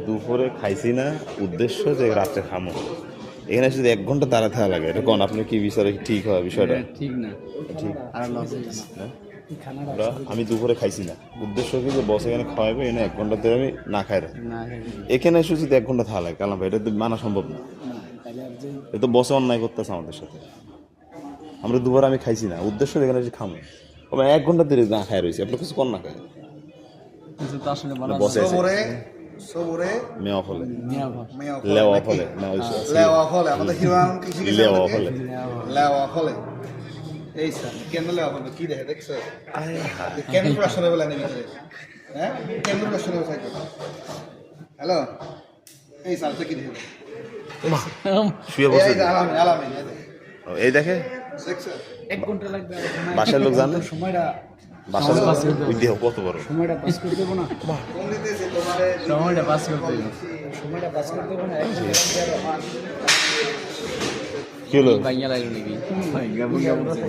দুপুরে খাইছি না, উদ্দেশ্য যে রাত্রে খামো। এখানে শুধু 1 ঘন্টা দাঁড়া থাকা লাগে, এটা কোন আপনি কি বিচারে ঠিক হয় বিষয়টা? ঠিক না, ঠিক। আর লস হ্যাঁ? আমি দুপুরে খাইছি না, উদ্দেশ্য কি যে বস এখানে খাওয়াবে, এনে 1 ঘন্টা ধরে আমি না খাই রাখি। না। এখানে এসে যদি 1 ঘন্টা থাকা লাগে, কালাম ভাই এটা তো মানা সম্ভব না। এটা তো বসে অন্যায় করতেছে আমাদের সাথে। আমরা দুপুরে আমি খাইছি না, উদ্দেশ্য এখানে এসে খামো। 1 ঘন্টা ধরে না খাই রয়েছে, আপনার কিছু কর না খায় বসে সবরে মেওয়া ফলে মেয়া লেওয়া ফলে না লেওয়া ফলে আমাদের হিরোয়ান কি শিখেছে লেওয়া ফলে। লেওয়া ফলে এই স্যার কেন লেওয়া ফলে কি দেখে দেখছো কেন প্রশ্ন বলে নেই ভিতরে হ্যাঁ কেন প্রশ্ন বলে হ্যালো এই স্যার তো কি দেখে শুয়ে বসে এই আলামে আলামে এই দেখে দেখছো 1 ঘন্টা লাগবে। বাসার লোক জানে, সময়টা বাসার লোক বুদ্ধি হোক কত বড়। সময়টা পাস করে দেবো না, কোন দিতেছে তোমারে সময়টা পাস করতে দেবো, সময়টা পাস করে দেবো না। কি হলো? ভাইয়া লাগলো নাকি? ভাইয়া বলছে